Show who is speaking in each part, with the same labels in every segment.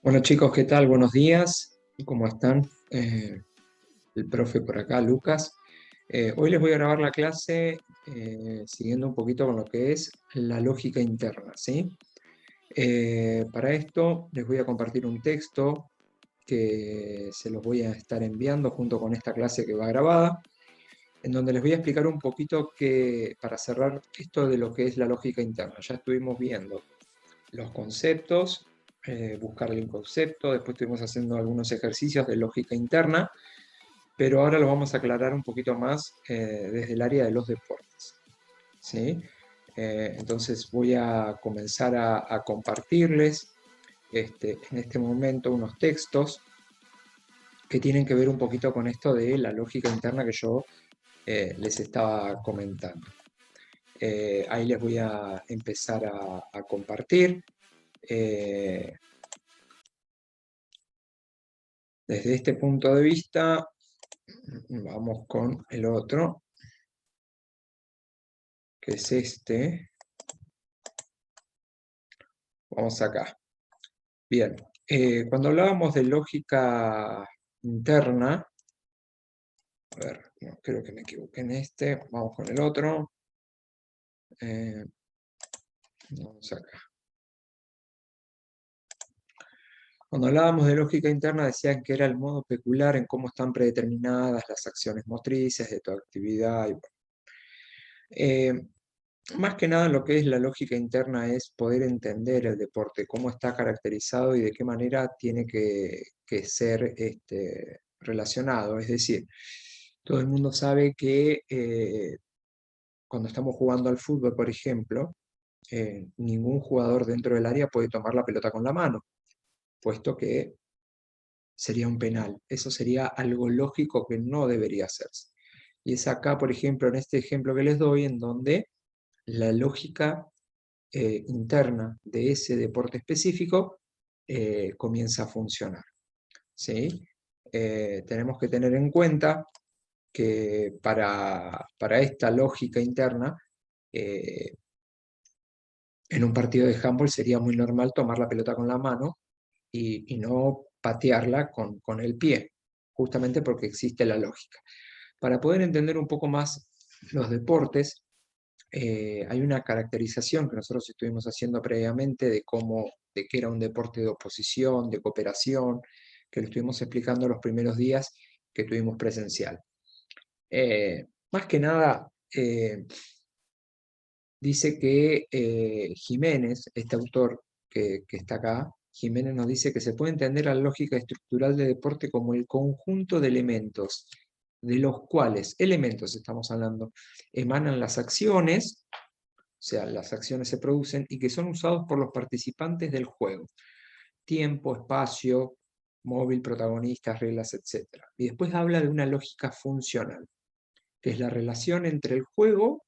Speaker 1: Bueno chicos, ¿qué tal? Buenos días. ¿Cómo están? El profe por acá, Lucas. Hoy les voy a grabar la clase siguiendo un poquito con lo que es la lógica interna, ¿sí? Para esto les voy a compartir un texto que se los voy a estar enviando junto con esta clase que va grabada, en donde les voy a explicar un poquito para cerrar esto de lo que es la lógica interna. Ya estuvimos viendo los conceptos, buscar el concepto, después estuvimos haciendo algunos ejercicios de lógica interna, pero ahora lo vamos a aclarar un poquito más desde el área de los deportes, ¿sí? Entonces voy a comenzar a compartirles en este momento unos textos que tienen que ver un poquito con esto de la lógica interna que yo les estaba comentando. Ahí les voy a empezar a compartir. Desde este punto de vista, vamos con el otro, que es este. Vamos acá. Bien, cuando hablábamos de lógica interna, a ver, no, creo que me equivoqué en este, vamos con el otro. Vamos acá. Cuando hablábamos de lógica interna decían que era el modo peculiar en cómo están predeterminadas las acciones motrices de tu actividad. Eh, Más que nada lo que es la lógica interna es poder entender el deporte, cómo está caracterizado y de qué manera tiene que ser relacionado. Es decir, todo el mundo sabe que cuando estamos jugando al fútbol, por ejemplo, ningún jugador dentro del área puede tomar la pelota con la mano, puesto que sería un penal. Eso sería algo lógico que no debería hacerse. Y es acá, por ejemplo, en este ejemplo que les doy, en donde la lógica interna de ese deporte específico comienza a funcionar, ¿sí? Tenemos que tener en cuenta que para esta lógica interna, eh, en un partido de handball sería muy normal tomar la pelota con la mano y no patearla con el pie, justamente porque existe la lógica. Para poder entender un poco más los deportes, hay una caracterización que nosotros estuvimos haciendo previamente de qué era un deporte de oposición, de cooperación, que lo estuvimos explicando los primeros días que tuvimos presencial. Más que nada, dice que Jiménez, este autor que está acá, Jiménez nos dice que se puede entender la lógica estructural de deporte como el conjunto de elementos, de los cuales elementos estamos hablando, emanan las acciones, o sea, las acciones se producen y que son usados por los participantes del juego. Tiempo, espacio, móvil, protagonistas, reglas, etc. Y después habla de una lógica funcional, que es la relación entre el juego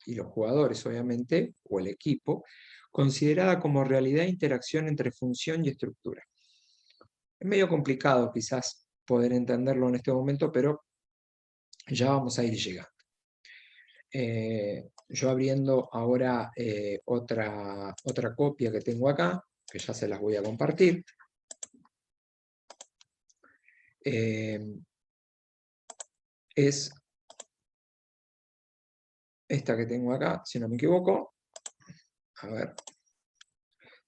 Speaker 1: y los jugadores, obviamente, o el equipo, considerada como realidad e interacción entre función y estructura. Es medio complicado quizás poder entenderlo en este momento, pero ya vamos a ir llegando. Yo abriendo ahora otra copia que tengo acá, que ya se las voy a compartir. Es esta que tengo acá, si no me equivoco. A ver.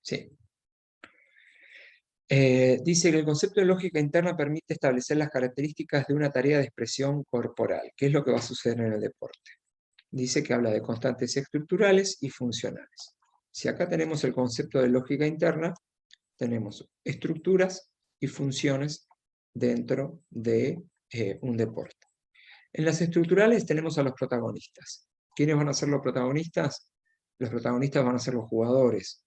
Speaker 1: Sí. Dice que el concepto de lógica interna permite establecer las características de una tarea de expresión corporal. ¿Qué es lo que va a suceder en el deporte? Dice que habla de constantes estructurales y funcionales. Si acá tenemos el concepto de lógica interna, tenemos estructuras y funciones dentro de un deporte. En las estructurales tenemos a los protagonistas. ¿Quiénes van a ser los protagonistas? Los protagonistas van a ser los jugadores.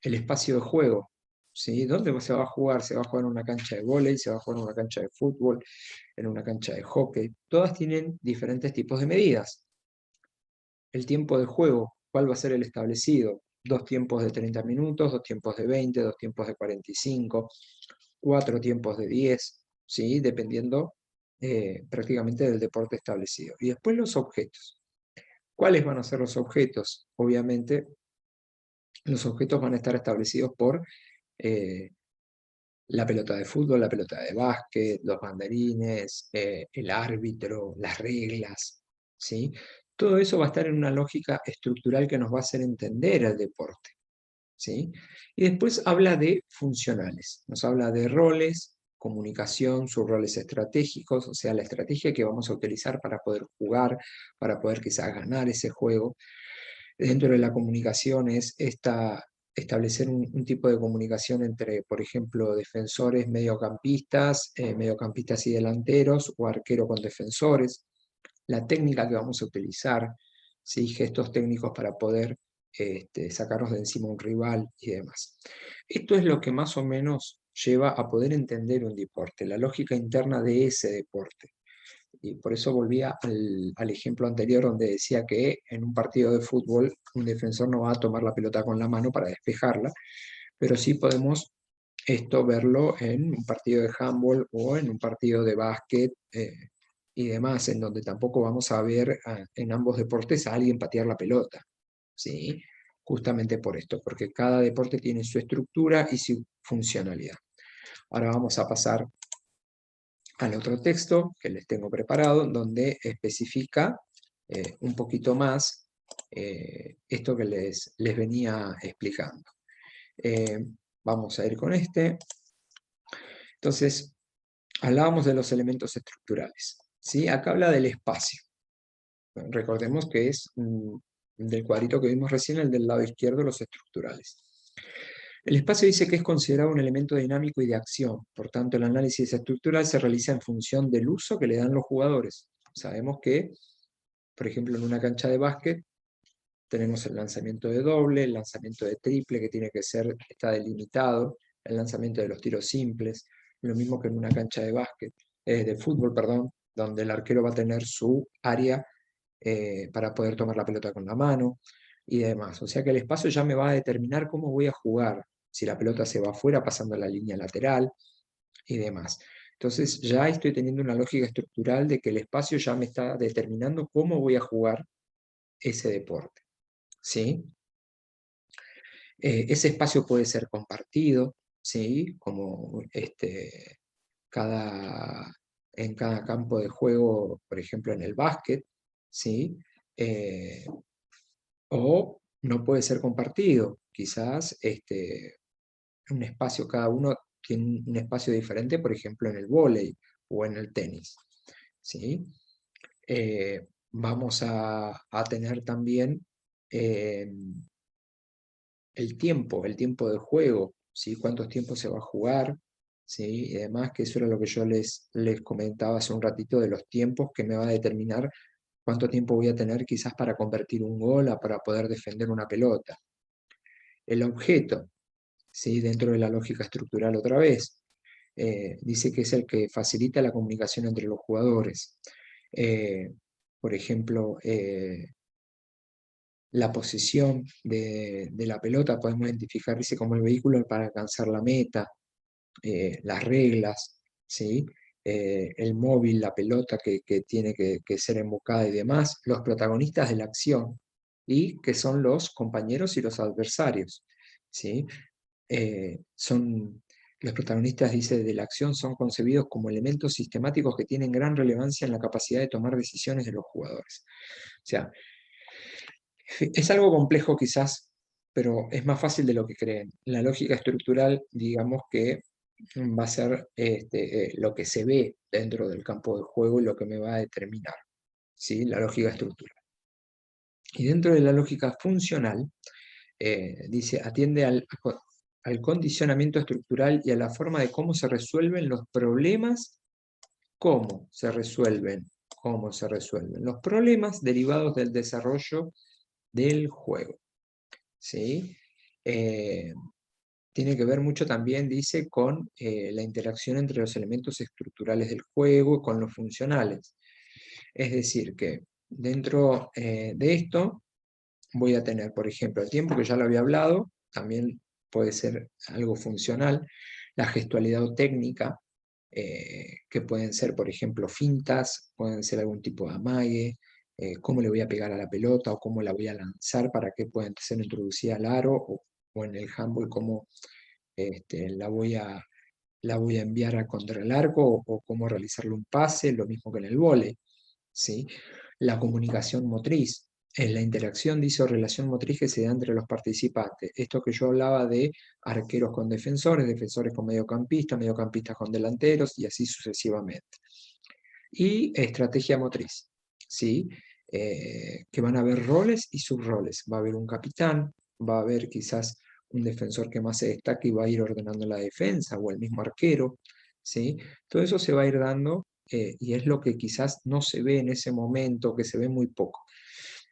Speaker 1: El espacio de juego, ¿sí? ¿Dónde se va a jugar? Se va a jugar en una cancha de vóley, se va a jugar en una cancha de fútbol, en una cancha de hockey. Todas tienen diferentes tipos de medidas. El tiempo de juego, ¿cuál va a ser el establecido? 2 tiempos de 30 minutos, 2 tiempos de 20, 2 tiempos de 45, 4 tiempos de 10, ¿sí? Dependiendo prácticamente del deporte establecido. Y después los objetos. ¿Cuáles van a ser los objetos? Obviamente, los objetos van a estar establecidos por la pelota de fútbol, la pelota de básquet, los banderines, el árbitro, las reglas, ¿sí? Todo eso va a estar en una lógica estructural que nos va a hacer entender el deporte, ¿sí? Y después habla de funcionales, nos habla de roles, comunicación, sus roles estratégicos, o sea, la estrategia que vamos a utilizar para poder jugar, para poder quizás ganar ese juego. Dentro de la comunicación es establecer un tipo de comunicación entre, por ejemplo, defensores, mediocampistas y delanteros, o arquero con defensores, la técnica que vamos a utilizar, ¿sí? Gestos técnicos para poder sacarnos de encima a un rival y demás. Esto es lo que más o menos lleva a poder entender un deporte, la lógica interna de ese deporte. Y por eso volvía al ejemplo anterior donde decía que en un partido de fútbol un defensor no va a tomar la pelota con la mano para despejarla, pero sí podemos esto verlo en un partido de handball o en un partido de básquet y demás, en donde tampoco vamos a ver en ambos deportes a alguien patear la pelota, ¿sí? Justamente por esto, porque cada deporte tiene su estructura y su funcionalidad. Ahora vamos a pasar al otro texto que les tengo preparado, donde especifica un poquito más esto que les venía explicando. Vamos a ir con este. Entonces, hablábamos de los elementos estructurales, ¿sí? Acá habla del espacio. Bueno, recordemos que es del cuadrito que vimos recién, el del lado izquierdo, los estructurales. El espacio dice que es considerado un elemento dinámico y de acción, por tanto el análisis estructural se realiza en función del uso que le dan los jugadores. Sabemos que, por ejemplo, en una cancha de básquet tenemos el lanzamiento de doble, el lanzamiento de triple, que tiene que ser, está delimitado, el lanzamiento de los tiros simples, lo mismo que en una cancha de básquet, de fútbol, perdón, donde el arquero va a tener su área para poder tomar la pelota con la mano y demás. O sea que el espacio ya me va a determinar cómo voy a jugar, si la pelota se va afuera pasando la línea lateral y demás. Entonces ya estoy teniendo una lógica estructural de que el espacio ya me está determinando cómo voy a jugar ese deporte, ¿sí? Ese espacio puede ser compartido, ¿sí? Como en cada campo de juego, por ejemplo en el básquet, ¿sí? Eh, o no puede ser compartido. Quizás un espacio, cada uno tiene un espacio diferente, por ejemplo, en el vóley o en el tenis, ¿sí? Vamos a tener también eh, el tiempo de juego, ¿sí? Cuántos tiempos se va a jugar, ¿sí? Y además que eso era lo que yo les comentaba hace un ratito de los tiempos que me va a determinar cuánto tiempo voy a tener quizás para convertir un gol o para poder defender una pelota. El objeto, ¿sí? Dentro de la lógica estructural otra vez, dice que es el que facilita la comunicación entre los jugadores. Por ejemplo, la posición de la pelota podemos identificar, dice, como el vehículo para alcanzar la meta, las reglas, ¿sí? El móvil, la pelota que tiene que ser embocada y demás, los protagonistas de la acción, y que son los compañeros y los adversarios, ¿sí? Los protagonistas, dice, de la acción son concebidos como elementos sistemáticos que tienen gran relevancia en la capacidad de tomar decisiones de los jugadores. O sea, es algo complejo quizás, pero es más fácil de lo que creen. La lógica estructural, digamos que va a ser lo que se ve dentro del campo de juego y lo que me va a determinar, ¿sí? La lógica estructural. Y dentro de la lógica funcional, dice, atiende al condicionamiento estructural y a la forma de cómo se resuelven los problemas, cómo se resuelven los problemas derivados del desarrollo del juego, ¿sí? Tiene que ver mucho también, dice, con la interacción entre los elementos estructurales del juego y con los funcionales. Es decir, que dentro de esto voy a tener, por ejemplo, el tiempo, que ya lo había hablado, también puede ser algo funcional, la gestualidad o técnica, que pueden ser, por ejemplo, fintas, pueden ser algún tipo de amague, cómo le voy a pegar a la pelota o cómo la voy a lanzar para que pueda ser introducida al aro, o en el handball cómo la voy la voy a enviar a contra el arco o cómo realizarle un pase, lo mismo que en el vóley, ¿sí? La comunicación motriz es la interacción, dice, o relación motriz que se da entre los participantes. Esto que yo hablaba de arqueros con defensores, defensores con mediocampistas, mediocampistas con delanteros y así sucesivamente. Y estrategia motriz, ¿sí? Que van a haber roles y subroles. Va a haber un capitán, va a haber quizás un defensor que más se destaque y va a ir ordenando la defensa, o el mismo arquero, ¿sí? Todo eso se va a ir dando y es lo que quizás no se ve en ese momento, que se ve muy poco.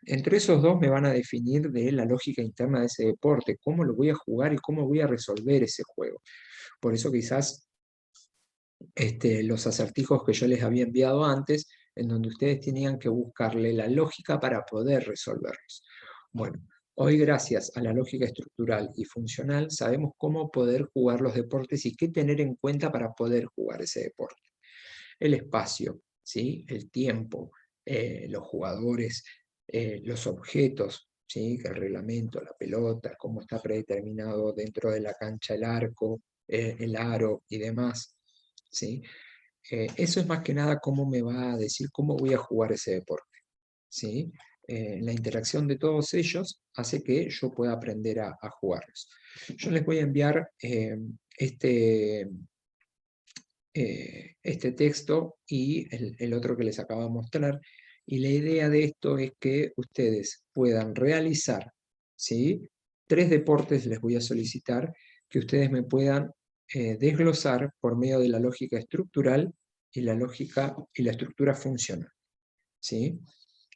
Speaker 1: Entre esos dos me van a definir de la lógica interna de ese deporte, cómo lo voy a jugar y cómo voy a resolver ese juego. Por eso quizás los acertijos que yo les había enviado antes, en donde ustedes tenían que buscarle la lógica para poder resolverlos. Bueno, hoy gracias a la lógica estructural y funcional sabemos cómo poder jugar los deportes y qué tener en cuenta para poder jugar ese deporte. El espacio, ¿sí? El tiempo, los jugadores, los objetos, ¿sí? El reglamento, la pelota, cómo está predeterminado dentro de la cancha el arco, el aro y demás, ¿sí? Eso es más que nada cómo me va a decir cómo voy a jugar ese deporte, ¿sí? La interacción de todos ellos hace que yo pueda aprender a jugarlos. Yo les voy a enviar este texto y el otro que les acabo de mostrar, y la idea de esto es que ustedes puedan realizar, ¿sí? 3 deportes les voy a solicitar que ustedes me puedan desglosar por medio de la lógica estructural y la lógica y la estructura funcional, ¿sí?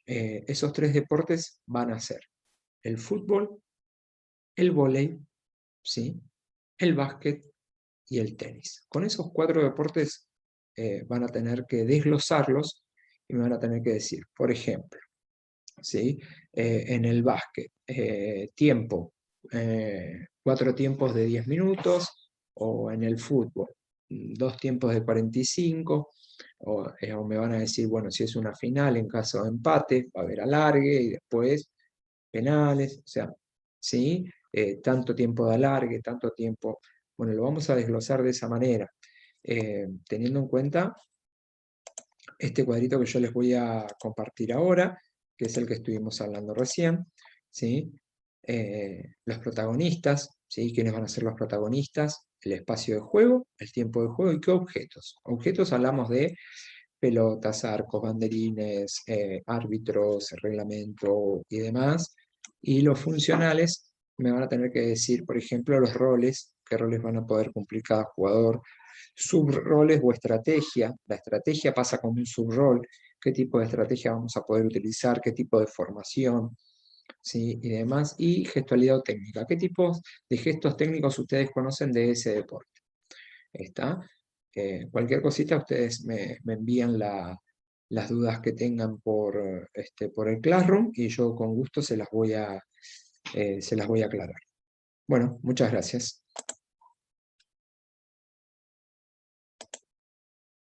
Speaker 1: Esos 3 deportes van a ser el fútbol, el vóley, ¿sí? El básquet y el tenis. Con esos 4 deportes van a tener que desglosarlos y me van a tener que decir, por ejemplo, ¿sí? En el básquet, tiempo, 4 tiempos de 10 minutos, o en el fútbol, 2 tiempos de 45, o me van a decir, bueno, si es una final, en caso de empate, va a haber alargue y después penales, o sea, ¿sí? Tanto tiempo de alargue, tanto tiempo. Bueno, lo vamos a desglosar de esa manera, teniendo en cuenta este cuadrito que yo les voy a compartir ahora, que es el que estuvimos hablando recién, ¿sí? Los protagonistas, ¿sí? ¿Quiénes van a ser los protagonistas? El espacio de juego, el tiempo de juego y qué objetos. Objetos hablamos de pelotas, arcos, banderines, árbitros, reglamento y demás. Y los funcionales me van a tener que decir, por ejemplo, los roles, qué roles van a poder cumplir cada jugador, subroles o estrategia. La estrategia pasa como un subrol, qué tipo de estrategia vamos a poder utilizar, qué tipo de formación, ¿sí? Y demás. Y gestualidad o técnica, qué tipos de gestos técnicos ustedes conocen de ese deporte. ¿Está? Cualquier cosita ustedes me envían las dudas que tengan por el Classroom y yo con gusto se las voy a aclarar. Bueno, muchas gracias.